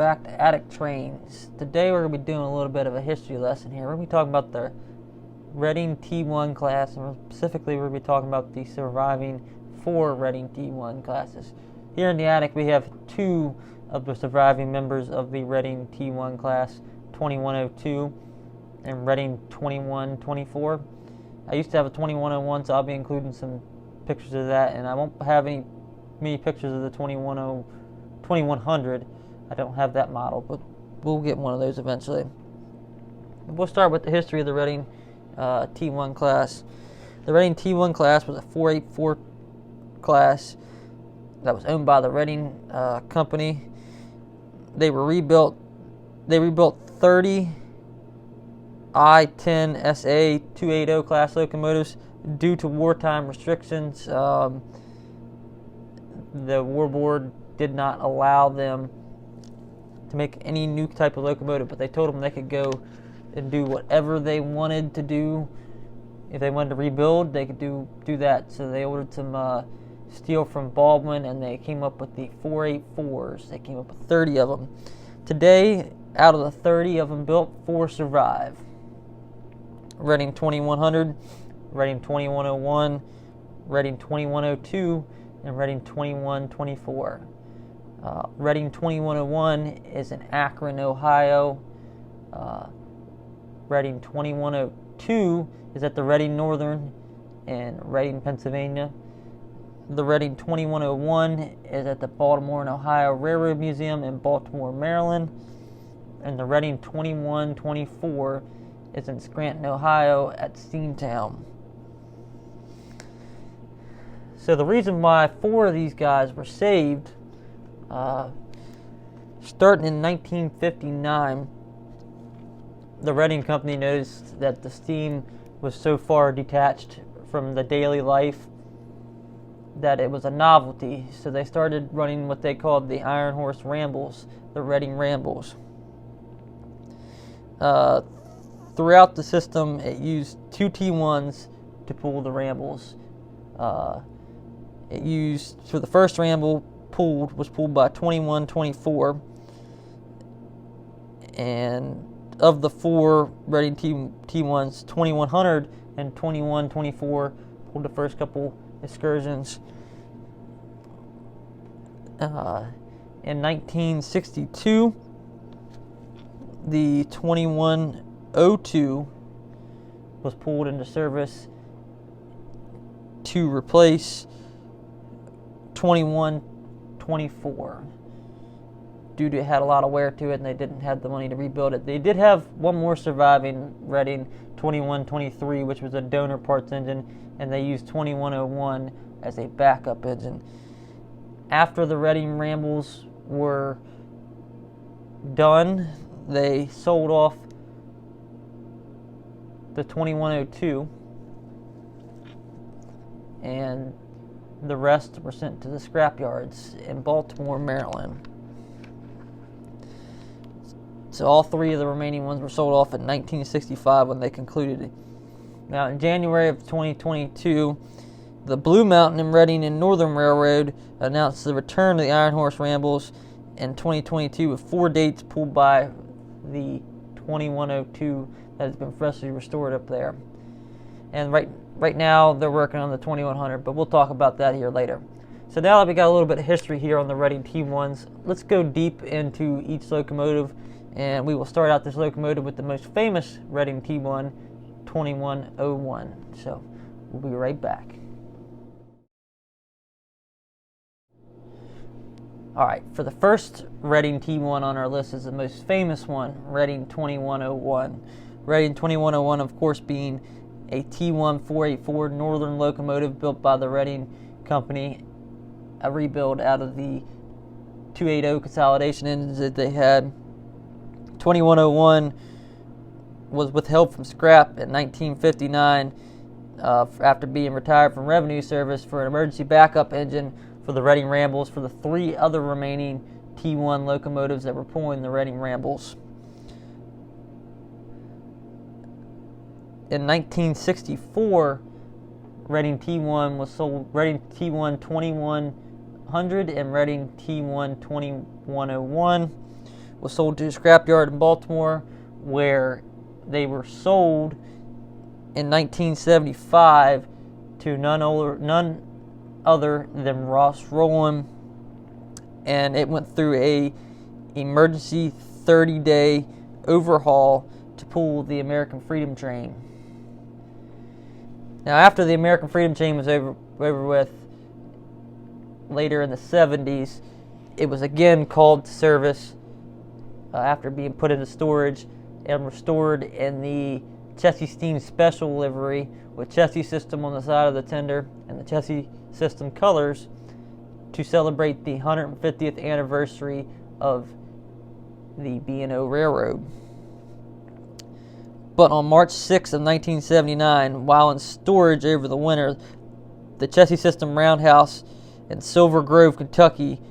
back to Attic Trains. Today we're going to be doing a little bit of a history lesson here. We're going to be talking about the Reading T1 class, and specifically we're going to be talking about the surviving 4 Reading T1 classes. Here in the attic we have 2 of the surviving members of the Reading T1 class, 2102 and Reading 2124. I used to have a 2101, so I'll be including some pictures of that, and I won't have many pictures of the 2100. I don't have that model, but we'll get one of those eventually. We'll start with the history of the Reading T1 class. The Reading T1 class was a 484 class that was owned by the Reading company. They rebuilt 30 I-10 SA 280 class locomotives due to wartime restrictions. The War Board did not allow them to make any new type of locomotive, but they told them they could go and do whatever they wanted to do. If they wanted to rebuild, they could do that. So they ordered some steel from Baldwin, and they came up with the 484s. They came up with 30 of them. Today, out of the 30 of them built, 4 survive. Reading 2100, Reading 2101, Reading 2102, and Reading 2124. Reading 2101 is in Akron, Ohio. Reading 2102 is at the Reading Northern in Reading, Pennsylvania. The Reading 2101 is at the Baltimore and Ohio Railroad Museum in Baltimore, Maryland. And the Reading 2124 is in Scranton, Ohio at Steamtown. So the reason why 4 of these guys were saved, starting in 1959, the Reading company noticed that the steam was so far detached from the daily life that it was a novelty. So they started running what they called the Iron Horse Rambles, the Reading Rambles. Throughout the system, it used 2 T1s to pull the Rambles. It used, for the first Ramble was pulled by 2124, and of the 4 Reading T1s, 2100 and 2124 pulled the first couple excursions. In 1962, the 2102 was pulled into service to replace 2124 due to it had a lot of wear to it, and they didn't have the money to rebuild it. They did have one more surviving Reading 2123, which was a donor parts engine, and they used 2101 as a backup engine. After the Reading Rambles were done, they sold off the 2102, and the rest were sent to the scrapyards in Baltimore, Maryland. So all 3 of the remaining ones were sold off in 1965 when they concluded it. Now in January of 2022, the Blue Mountain and Reading and Northern Railroad announced the return of the Iron Horse Rambles in 2022 with 4 dates pulled by the 2102 that has been freshly restored up there. And right now they're working on the 2100, but we'll talk about that here later. So now that we got a little bit of history here on the Reading T1s, let's go deep into each locomotive, and we will start out this locomotive with the most famous Reading T1, 2101. So we'll be right back. Alright, for the first Reading T1 on our list is the most famous one, Reading 2101. Reading 2101, of course, being a T1 484 northern locomotive built by the Reading company, a rebuild out of the 280 consolidation engines that they had. 2101 was withheld from scrap in 1959 after being retired from revenue service for an emergency backup engine for the Reading Rambles for the 3 other remaining T1 locomotives that were pulling the Reading Rambles. In 1964, Reading T1 was sold. Reading T1 2100 and Reading T1 2101 was sold to a scrapyard in Baltimore, where they were sold in 1975 to none other than Ross Rowland, and it went through a emergency 30-day overhaul to pull the American Freedom Train. Now, after the American Freedom Train was over with, later in the 70s, it was again called to service after being put into storage and restored in the Chessie Steam Special livery with Chessie System on the side of the tender and the Chessie System colors to celebrate the 150th anniversary of the B&O Railroad. But on March 6 of 1979, while in storage over the winter, the Chessie System Roundhouse in Silver Grove, Kentucky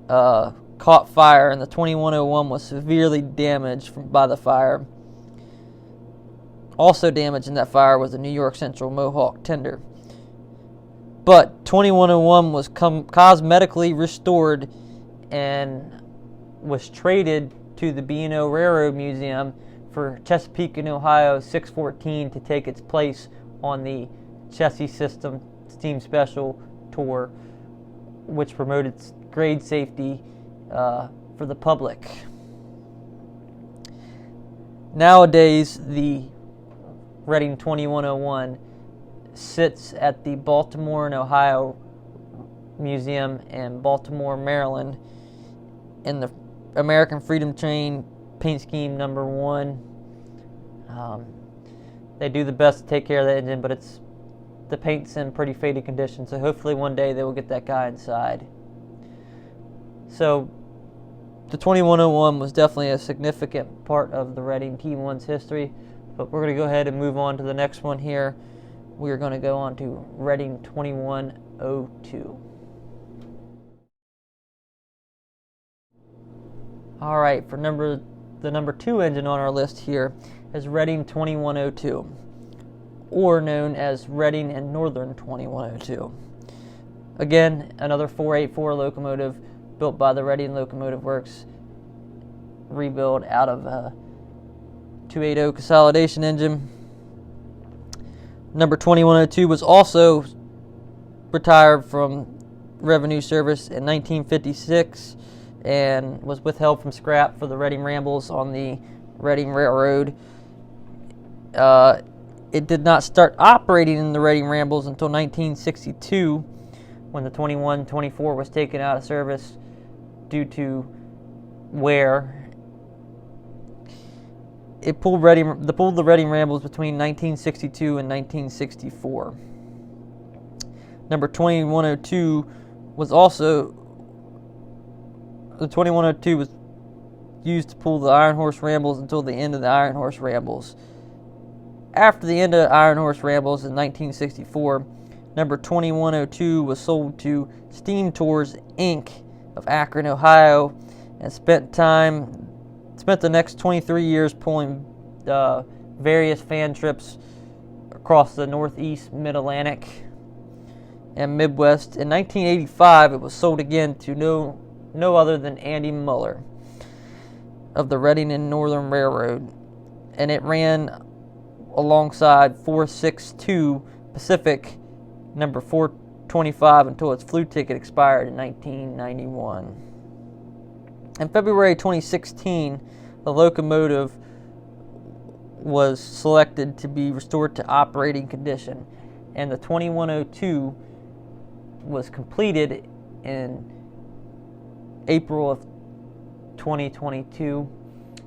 caught fire, and the 2101 was severely damaged by the fire. Also damaged in that fire was the New York Central Mohawk tender. But 2101 was cosmetically restored and was traded to the B&O Railroad Museum for Chesapeake and Ohio 614 to take its place on the Chessie System Steam Special tour, which promoted grade safety for the public. Nowadays, the Reading 2101 sits at the Baltimore and Ohio Museum in Baltimore, Maryland, in the American Freedom Train paint scheme number 1. They do the best to take care of the engine, but the paint's in pretty faded condition, so hopefully one day they will get that guy inside. So the 2101 was definitely a significant part of the Reading T1's history, but we're going to go ahead and move on to the next one here. We're going to go on to Reading 2102. All right, for the number 2 engine on our list here is Reading 2102, or known as Reading and Northern 2102. Again, another 484 locomotive built by the Reading Locomotive Works, rebuilt out of a 280 consolidation engine. Number 2102 was also retired from revenue service in 1956 and was withheld from scrap for the Reading Rambles on the Reading Railroad. It did not start operating in the Reading Rambles until 1962, when the 2124 was taken out of service due to wear. It pulled the Reading Rambles between 1962 and 1964. Number 2102 was also the 2102 was used to pull the Iron Horse Rambles until the end of the Iron Horse Rambles. After the end of Iron Horse Rambles in 1964, number 2102 was sold to Steam Tours Inc. of Akron, Ohio, and spent the next 23 years pulling various fan trips across the Northeast, Mid-Atlantic, and Midwest. In 1985, it was sold again to no other than Andy Muller of the Reading and Northern Railroad, and it ran alongside 462 Pacific number 425 until its flu ticket expired in 1991. In February 2016, the locomotive was selected to be restored to operating condition, and the 2102 was completed in April of 2022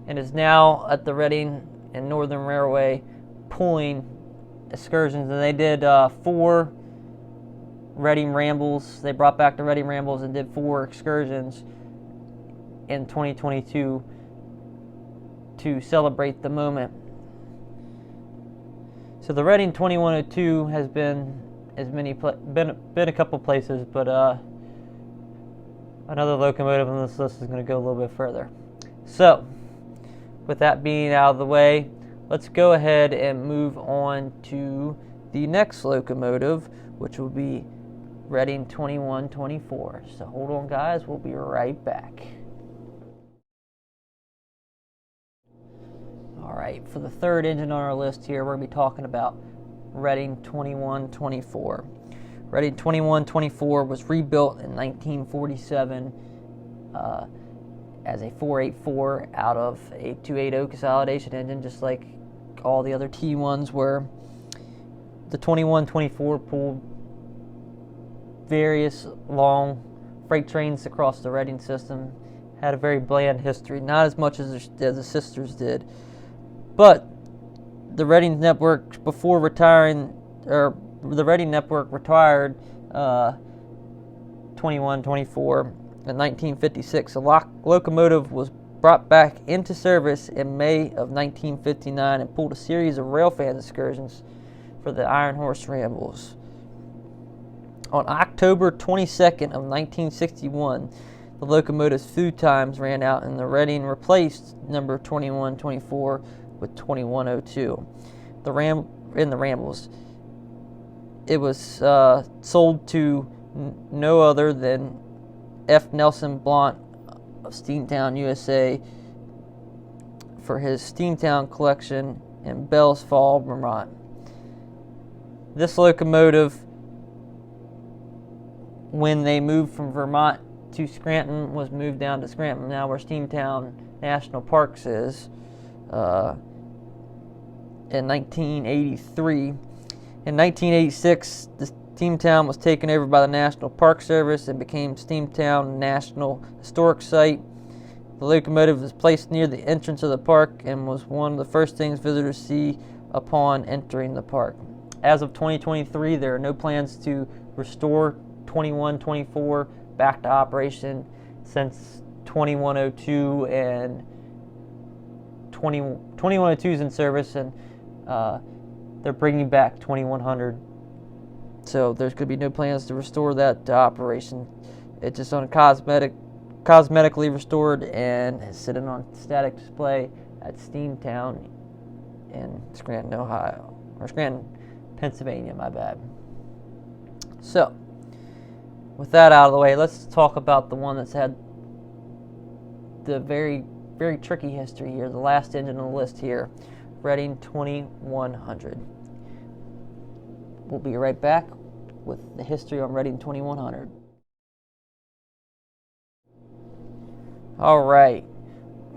and is now at the Reading and Northern Railway pulling excursions. And they did 4 Reading Rambles. They brought back the Reading Rambles and did 4 excursions in 2022 to celebrate the moment. So the Reading 2102 has been a couple places, but another locomotive on this list is going to go a little bit further. So, with that being out of the way, let's go ahead and move on to the next locomotive, which will be Reading 2124. So hold on, guys. We'll be right back. Alright, for the third engine on our list here, we're going to be talking about Reading 2124. Reading 2124 was rebuilt in 1947 as a 484 out of a 280 consolidation engine, just like all the other T1s were. The 2124 pulled various long freight trains across the Reading system, had a very bland history, not as much as the sisters did. But the Reading network, before retiring, or the Reading network retired 2124 in 1956. A locomotive was brought back into service in May of 1959 and pulled a series of railfan excursions for the Iron Horse Rambles. On October 22nd of 1961, the locomotive's food times ran out and the Reading replaced number 2124 with 2102. In the Rambles. It was sold to no other than F. Nelson Blount of Steamtown, USA, for his Steamtown collection in Bells Fall, Vermont. This locomotive, when they moved from Vermont to Scranton, was moved down to Scranton, now where Steamtown National Parks is, in 1983. In 1986, the Steamtown was taken over by the National Park Service and became Steamtown National Historic Site. The locomotive was placed near the entrance of the park and was one of the first things visitors see upon entering the park. As of 2023, there are no plans to restore 2124 back to operation, since 2102 and 2102 is in service, and they're bringing back 2100. So there's going to be no plans to restore that to operation. It's just on cosmetically restored and is sitting on static display at Steamtown in Scranton, Ohio, or Scranton, Pennsylvania, my bad. So, with that out of the way, let's talk about the one that's had the very, very tricky history here, the last engine on the list here, Reading 2100. We'll be right back with the history on Reading 2100. All right,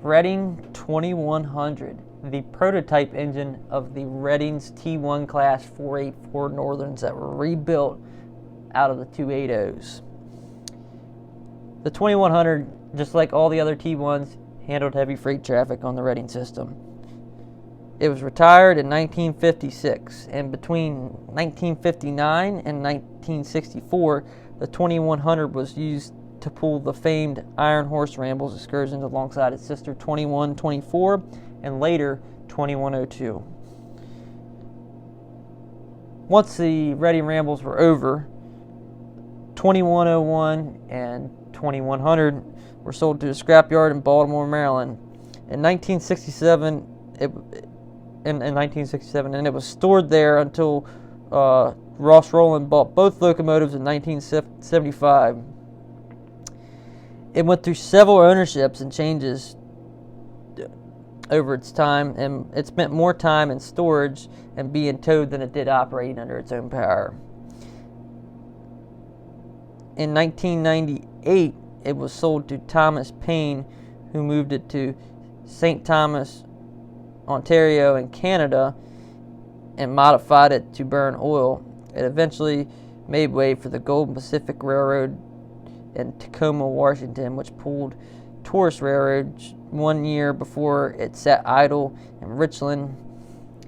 Reading 2100, the prototype engine of the Reading's T1 class 484 Northerns that were rebuilt out of the 280s. The 2100, just like all the other T1s, handled heavy freight traffic on the Reading system. It was retired in 1956, and between 1959 and 1964, the 2100 was used to pull the famed Iron Horse Rambles excursions alongside its sister 2124 and later 2102. Once the Reading Rambles were over, 2101 and 2100 were sold to a scrapyard in Baltimore, Maryland. In 1967, and it was stored there until Ross Rowland bought both locomotives in 1975. It went through several ownerships and changes over its time, and it spent more time in storage and being towed than it did operating under its own power. In 1998, it was sold to Thomas Payne, who moved it to St. Thomas, Ontario in Canada, and modified it to burn oil. It eventually made way for the Golden Pacific Railroad in Tacoma, Washington, which pulled tourist railroads 1 year before it sat idle in Richland.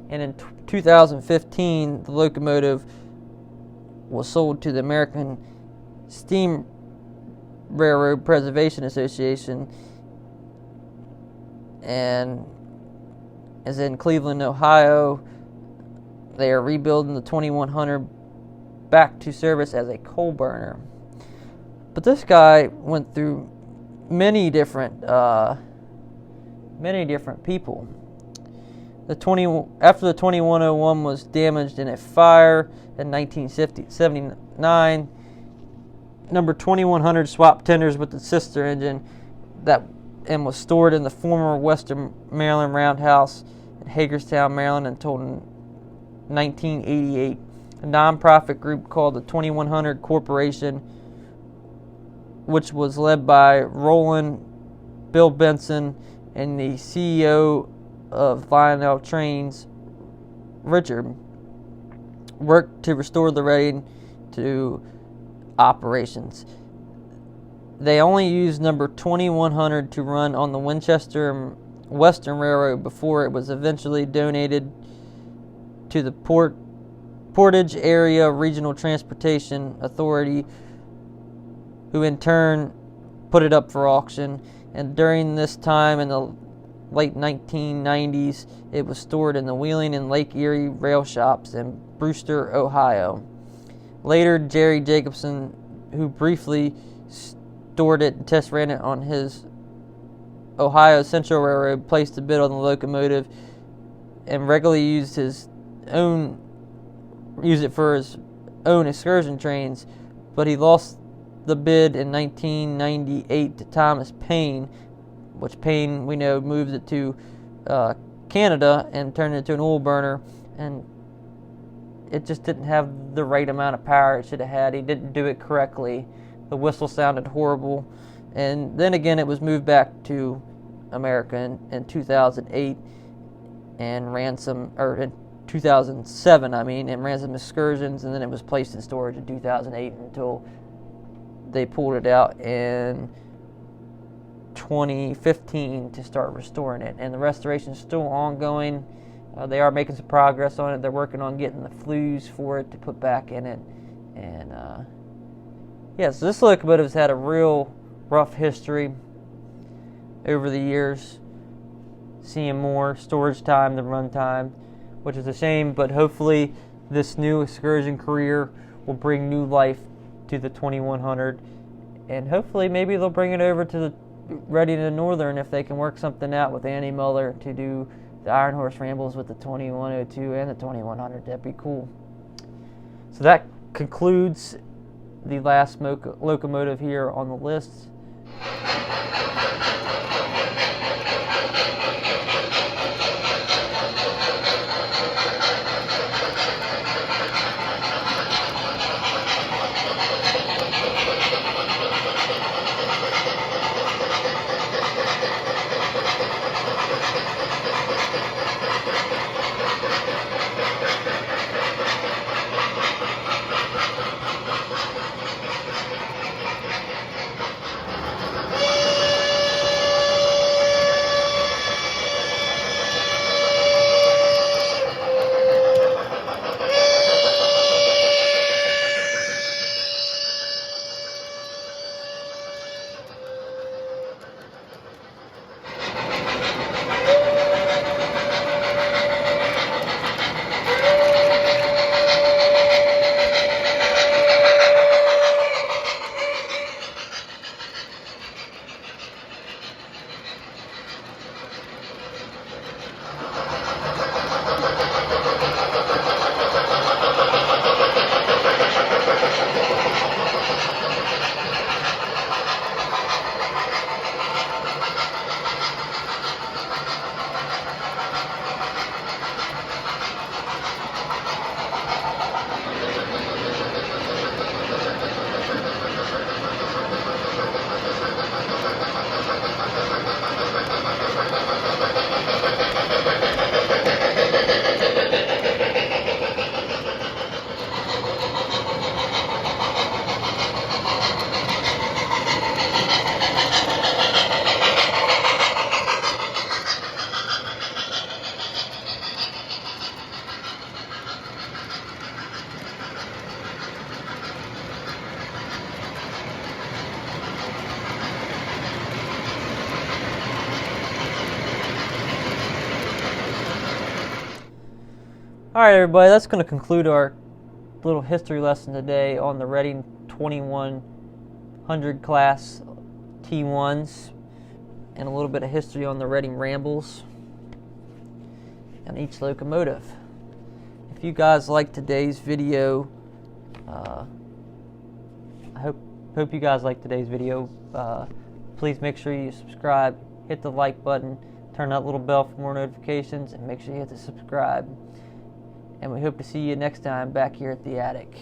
And in 2015, the locomotive was sold to the American Steam Railroad Preservation Association and is in Cleveland, Ohio. They are rebuilding the 2100 back to service as a coal burner. But this guy went through many different people. After the 2101 was damaged in a fire in 1979, number 2100 swapped tenders with the sister engine and was stored in the former Western Maryland Roundhouse in Hagerstown, Maryland until 1988. A nonprofit group called the 2100 Corporation, which was led by Roland Bill Benson and the CEO of Lionel Trains, Richard, worked to restore the Reading to operations. They only used number 2100 to run on the Winchester and Western Railroad before it was eventually donated to the Portage Area Regional Transportation Authority, who in turn put it up for auction. And during this time, in the late 1990s, it was stored in the Wheeling and Lake Erie rail shops in Brewster, Ohio. Later, Jerry Jacobson, who briefly stored it and test ran it on his Ohio Central Railroad, placed a bid on the locomotive and regularly used it for his own excursion trains, but he lost the bid in 1998 to Thomas Paine, which Paine, we know, moved it to Canada and turned it into an oil burner, and it just didn't have the right amount of power it should have had. He didn't do it correctly. The whistle sounded horrible. And then again, it was moved back to America in 2008 and ran some, or in 2007, and ran some excursions, and then it was placed in storage in 2008 until they pulled it out in 2015 to start restoring it. And the restoration is still ongoing. They are making some progress on it. They're working on getting the flues for it to put back in it. And so this locomotive has had a real rough history over the years, seeing more storage time than run time, which is a shame, but hopefully this new excursion career will bring new life to the 2100, and hopefully maybe they'll bring it over to the Reading and Northern if they can work something out with Andy Muller to do the Iron Horse Rambles with the 2102 and the 2100. That'd be cool. So that concludes the last locomotive here on the list. Alright everybody, that's going to conclude our little history lesson today on the Reading 2100 class T1s, and a little bit of history on the Reading Rambles and each locomotive. If you guys like today's video, I hope you guys like today's video. Please make sure you subscribe, hit the like button, turn that little bell for more notifications, and make sure you hit the subscribe. And we hope to see you next time back here at the attic.